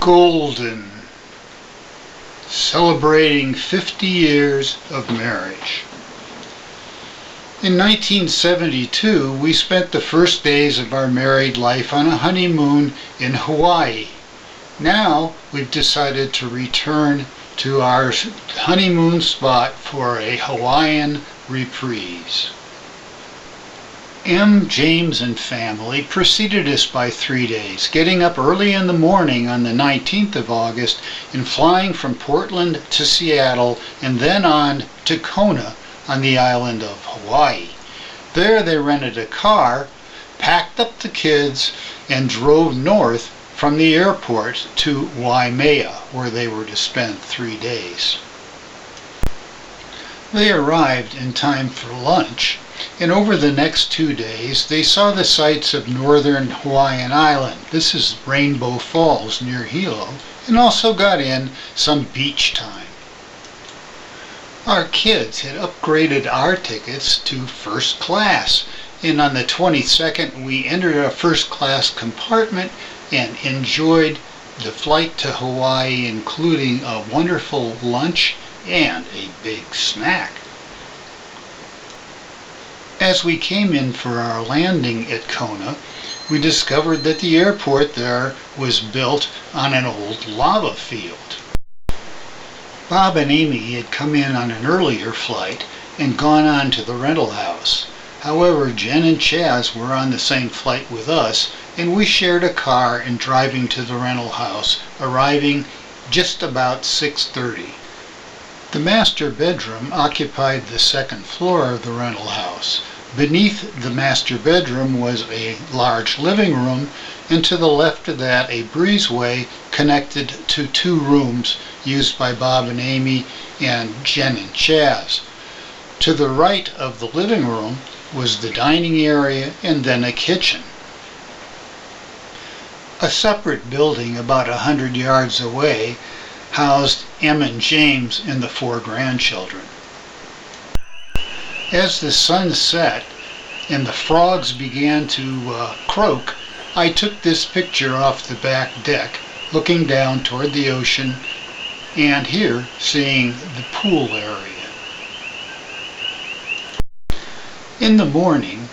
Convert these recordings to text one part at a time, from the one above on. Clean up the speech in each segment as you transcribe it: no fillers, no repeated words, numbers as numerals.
Golden, celebrating 50 years of marriage. In 1972, we spent the first days of our married life on a honeymoon in Hawaii. Now we've decided to return to our honeymoon spot for a Hawaiian reprise. M. James and family preceded us by 3 days, getting up early in the morning on the 19th of August and flying from Portland to Seattle and then on to Kona on the island of Hawaii. There they rented a car, packed up the kids, and drove north from the airport to Waimea, where they were to spend 3 days. They arrived in time for lunch, and over the next 2 days they saw the sights of northern Hawaiian Island. This is Rainbow Falls near Hilo, and also got in some beach time. Our kids had upgraded our tickets to first class, and on the 22nd we entered a first class compartment and enjoyed the flight to Hawaii, including a wonderful lunch and a big snack. As we came in for our landing at Kona, we discovered that the airport there was built on an old lava field. Bob and Amy had come in on an earlier flight and gone on to the rental house. However, Jen and Chaz were on the same flight with us, and we shared a car in driving to the rental house, arriving just about 6:30. The master bedroom occupied the second floor of the rental house. Beneath the master bedroom was a large living room, and to the left of that a breezeway connected to 2 rooms used by Bob and Amy and Jen and Chaz. To the right of the living room was the dining area and then a kitchen. A separate building about 100 yards away housed Em and James and the 4 grandchildren. As the sun set and the frogs began to croak, I took this picture off the back deck, looking down toward the ocean and here seeing the pool area. In the morning,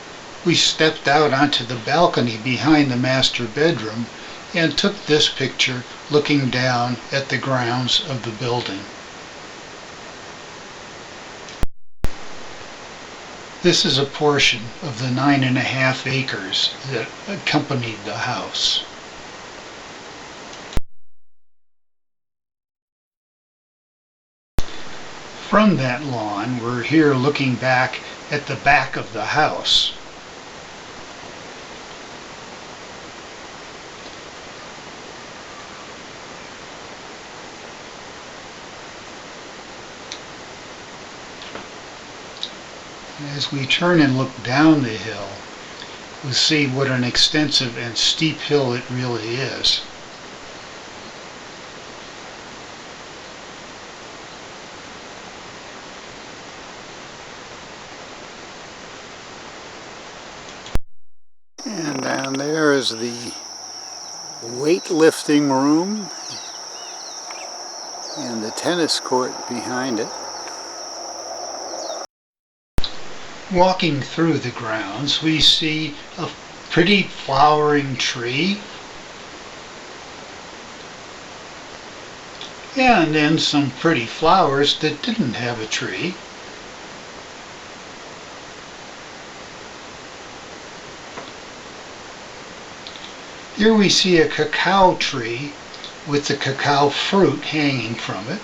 we stepped out onto the balcony behind the master bedroom and took this picture looking down at the grounds of the building. This is a portion of the 9.5 acres that accompanied the house. From that lawn, we're here looking back at the back of the house. As we turn and look down the hill, we see what an extensive and steep hill it really is. And down there is the weightlifting room and the tennis court behind it. Walking through the grounds, we see a pretty flowering tree, and then some pretty flowers that didn't have a tree. Here we see a cacao tree with the cacao fruit hanging from it.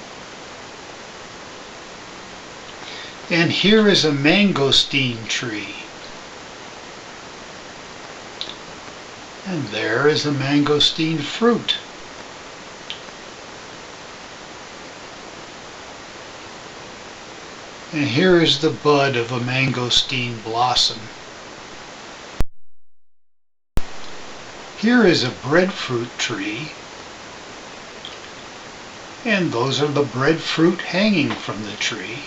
And here is a mangosteen tree. And there is the mangosteen fruit. And here is the bud of a mangosteen blossom. Here is a breadfruit tree. And those are the breadfruit hanging from the tree.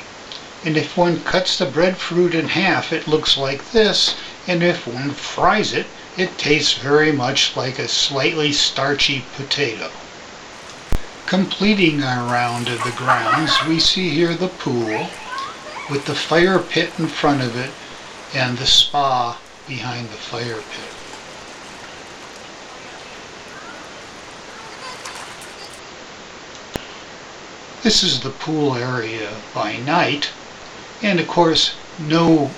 And if one cuts the breadfruit in half, it looks like this, and if one fries it, it tastes very much like a slightly starchy potato. Completing our round of the grounds, we see here the pool with the fire pit in front of it and the spa behind the fire pit. This is the pool area by night, and of course no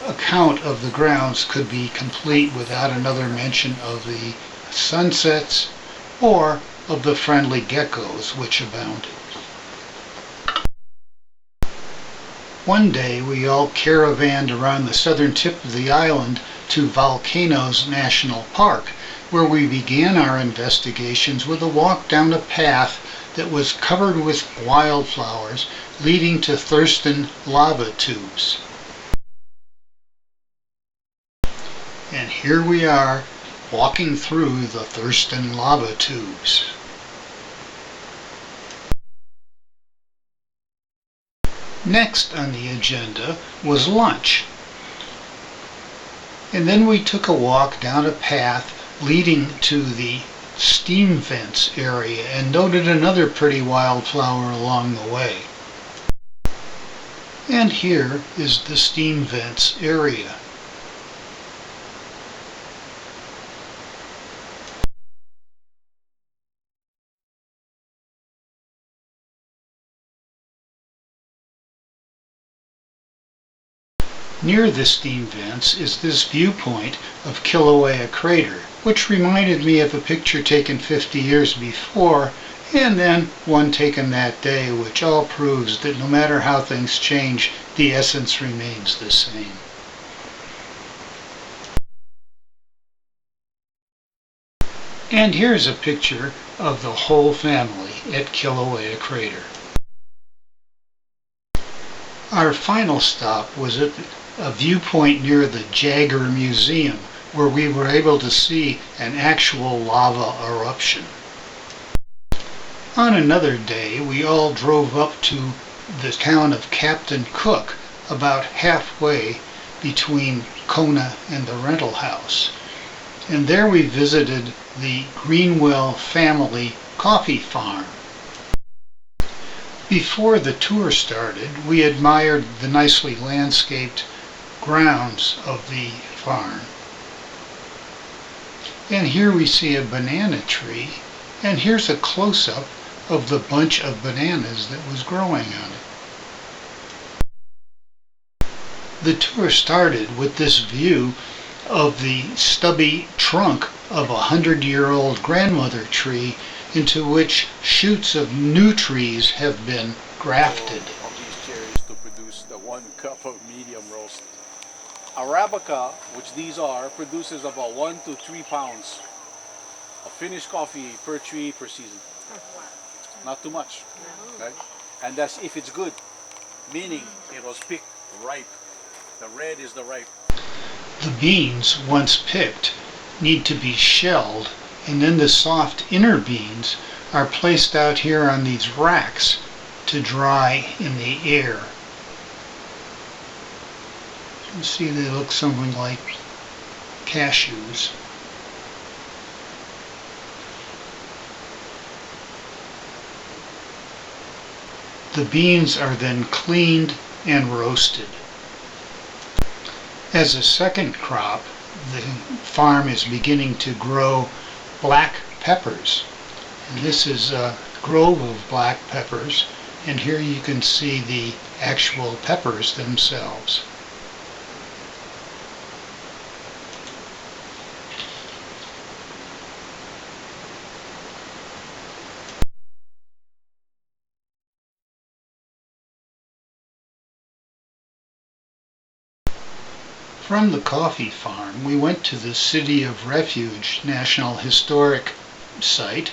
account of the grounds could be complete without another mention of the sunsets or of the friendly geckos which abounded. One day we all caravanned around the southern tip of the island to Volcanoes National Park, where we began our investigations with a walk down a path that was covered with wildflowers leading to Thurston lava tubes. And here we are walking through the Thurston lava tubes. Next on the agenda was lunch. And then we took a walk down a path leading to the steam vents area and noted another pretty wildflower along the way. And here is the steam vents area. Near the steam vents is this viewpoint of Kilauea Crater, which reminded me of a picture taken 50 years before, and then one taken that day, which all proves that no matter how things change, the essence remains the same. And here's a picture of the whole family at Kilauea Crater. Our final stop was at a viewpoint near the Jagger Museum, where we were able to see an actual lava eruption. On another day, we all drove up to the town of Captain Cook, about halfway between Kona and the rental house. And there we visited the Greenwell family coffee farm. Before the tour started, we admired the nicely landscaped grounds of the farm. And here we see a banana tree, and here's a close-up of the bunch of bananas that was growing on it. The tour started with this view of the stubby trunk of a 100-year-old grandmother tree into which shoots of new trees have been grafted. Of these cherries to produce the 1 cup of medium roast. Arabica, which these are, produces about 1 to 3 pounds of finished coffee per tree per season. Not too much, right? And that's if it's good, meaning it was picked ripe. The red is the ripe. The beans, once picked, need to be shelled, and then the soft inner beans are placed out here on these racks to dry in the air. You can see they look something like cashews. The beans are then cleaned and roasted. As a second crop, the farm is beginning to grow black peppers. And this is a grove of black peppers, and here you can see the actual peppers themselves. From the coffee farm, we went to the City of Refuge National Historic Site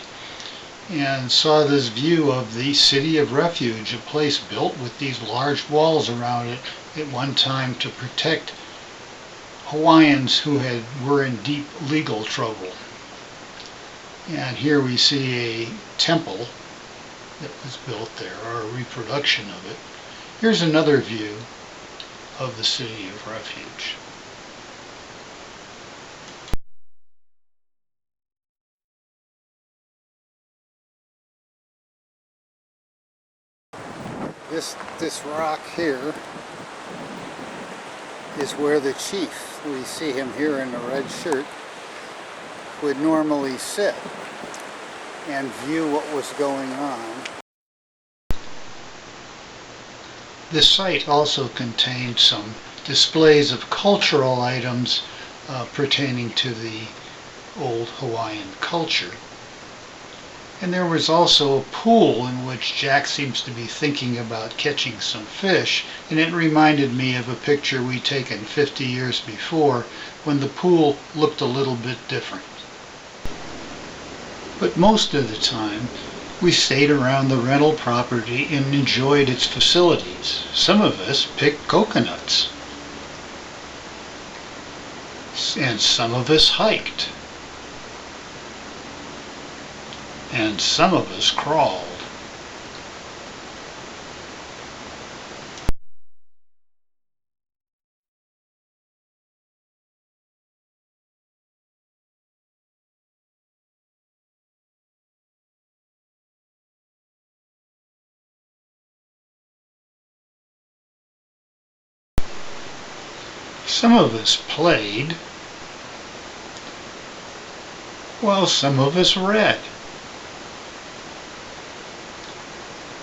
and saw this view of the City of Refuge, a place built with these large walls around it at one time to protect Hawaiians who were in deep legal trouble. And here we see a temple that was built there, or a reproduction of it. Here's another view of the City of Refuge. This rock here is where the chief, we see him here in a red shirt, would normally sit and view what was going on. The site also contained some displays of cultural items pertaining to the old Hawaiian culture. And there was also a pool in which Jack seems to be thinking about catching some fish, and it reminded me of a picture we'd taken 50 years before when the pool looked a little bit different. But most of the time, we stayed around the rental property and enjoyed its facilities. Some of us picked coconuts, and some of us hiked, and some of us crawled. Some of us played, while some of us read.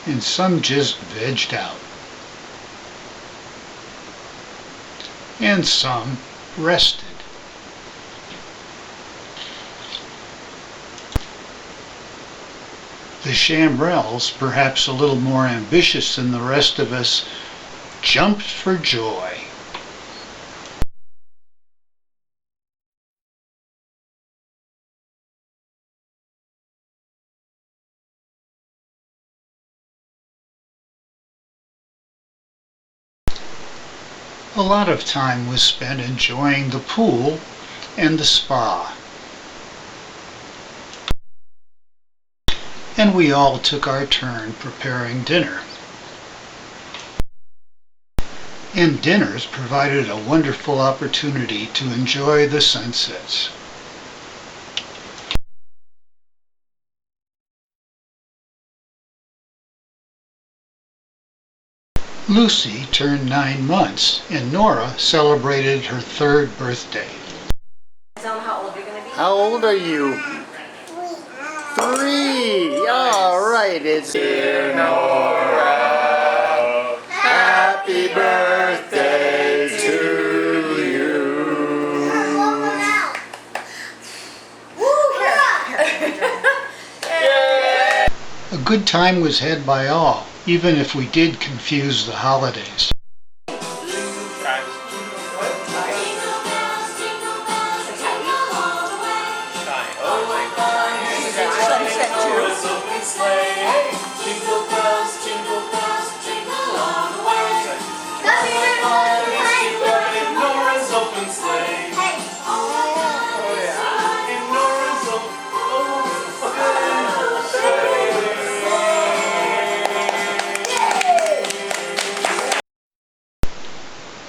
And some just vegged out. And some rested. The Chambrels, perhaps a little more ambitious than the rest of us, jumped for joy. A lot of time was spent enjoying the pool and the spa. And we all took our turn preparing dinner. And dinners provided a wonderful opportunity to enjoy the sunsets. Lucy turned 9 months, and Nora celebrated her 3rd birthday. Tell them how old you're going to be. How old are you? 3! All right, it's dear Nora, happy birthday to you. A good time was had by all, even if we did confuse the holidays.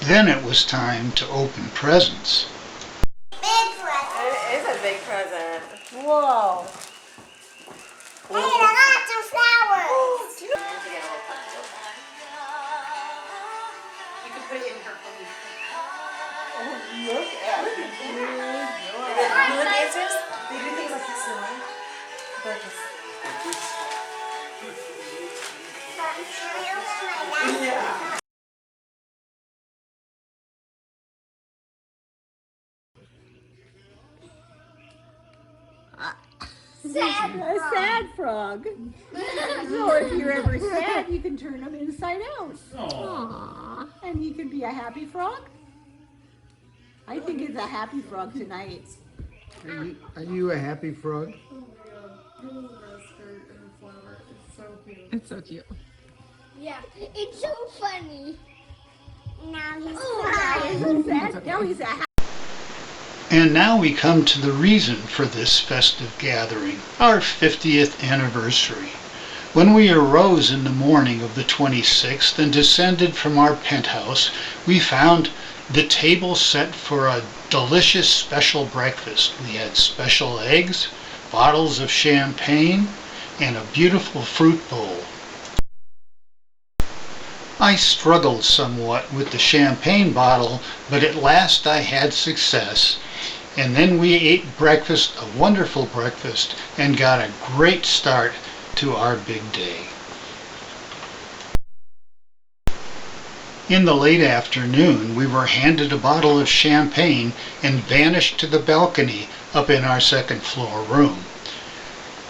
Then it was time to open presents. Big present. It is a big present. Whoa. Hey, lots of flowers. You can put it in her phone. Look at it. Look answers. They do things like this now. They're just. Yeah. A sad frog. So if you're ever sad, you can turn them inside out. Aww. And you can be a happy frog. I think it's a happy frog tonight. Are you a happy frog? It's so cute. Yeah, it's so funny. Now he's Now he's a happy. And now we come to the reason for this festive gathering, our 50th anniversary. When we arose in the morning of the 26th and descended from our penthouse, we found the table set for a delicious special breakfast. We had special eggs, bottles of champagne, and a beautiful fruit bowl. I struggled somewhat with the champagne bottle, but at last I had success. And then we ate breakfast, a wonderful breakfast, and got a great start to our big day. In the late afternoon, we were handed a bottle of champagne and vanished to the balcony up in our second floor room.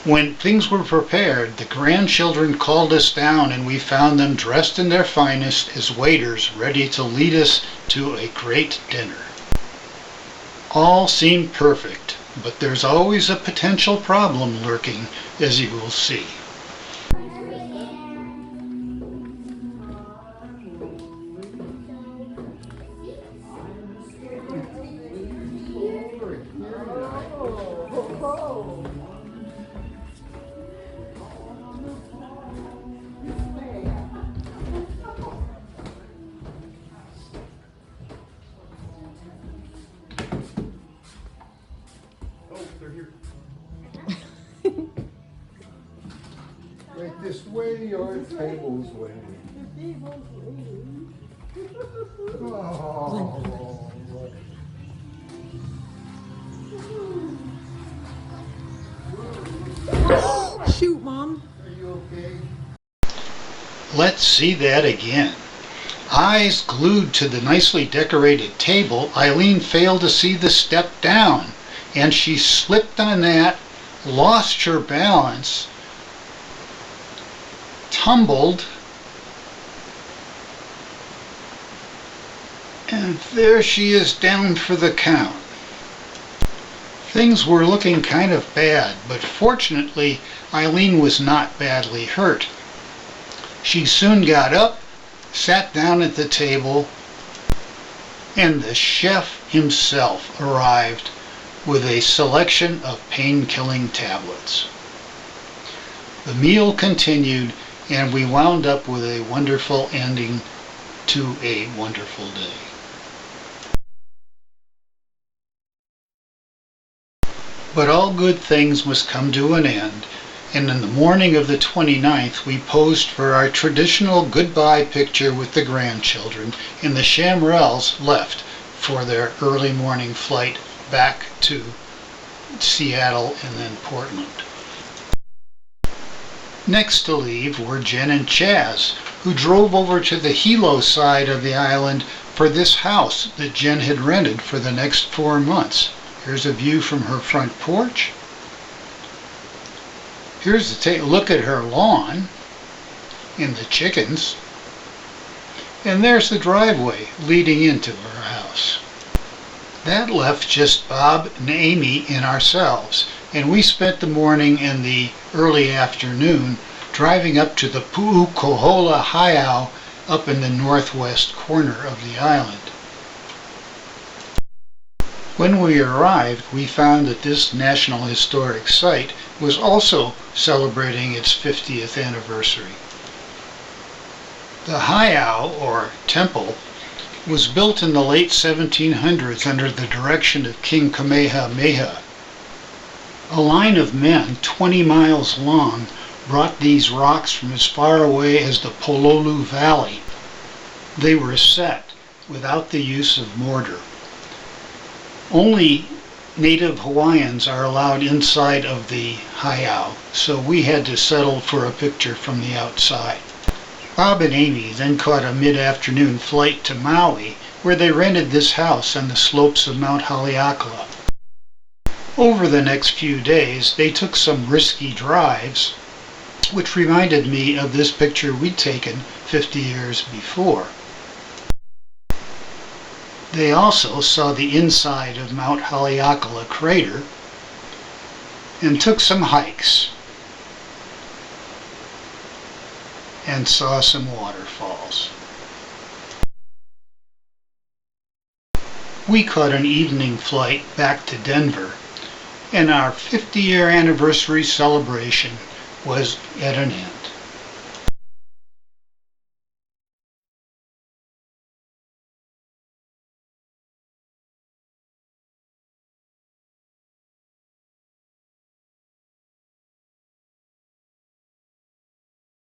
When things were prepared, the grandchildren called us down and we found them dressed in their finest as waiters ready to lead us to a great dinner. All seemed perfect, but there's always a potential problem lurking, as you will see. Right this way, your table's waiting. Oh, Shoot, Mom. are you okay? Let's see that again. Eyes glued to the nicely decorated table, Eileen failed to see the step down, and she slipped on that, lost her balance, tumbled, and there she is down for the count. Things were looking kind of bad, but fortunately Eileen was not badly hurt. She soon got up, sat down at the table, and the chef himself arrived with a selection of pain-killing tablets. The meal continued, and we wound up with a wonderful ending to a wonderful day. But all good things must come to an end, and in the morning of the 29th we posed for our traditional goodbye picture with the grandchildren, and the Chamrels left for their early morning flight back to Seattle and then Portland. Next to leave were Jen and Chaz, who drove over to the Hilo side of the island for this house that Jen had rented for the next 4 months. Here's a view from her front porch. Here's a look at her lawn and the chickens. And there's the driveway leading into her house. That left just Bob and Amy and ourselves, and we spent the morning and the early afternoon driving up to the Pu'ukohola Heiau up in the northwest corner of the island. When we arrived, we found that this National Historic Site was also celebrating its 50th anniversary. The Heiau, or temple, was built in the late 1700s under the direction of King Kamehameha. A line of men 20 miles long brought these rocks from as far away as the Pololu Valley. They were set without the use of mortar. Only native Hawaiians are allowed inside of the heiau, so we had to settle for a picture from the outside. Bob and Amy then caught a mid-afternoon flight to Maui, where they rented this house on the slopes of Mount Haleakala. Over the next few days, they took some risky drives, which reminded me of this picture we'd taken 50 years before. They also saw the inside of Mount Haleakala crater and took some hikes and saw some waterfalls. We caught an evening flight back to Denver, and our 50-year anniversary celebration was at an end.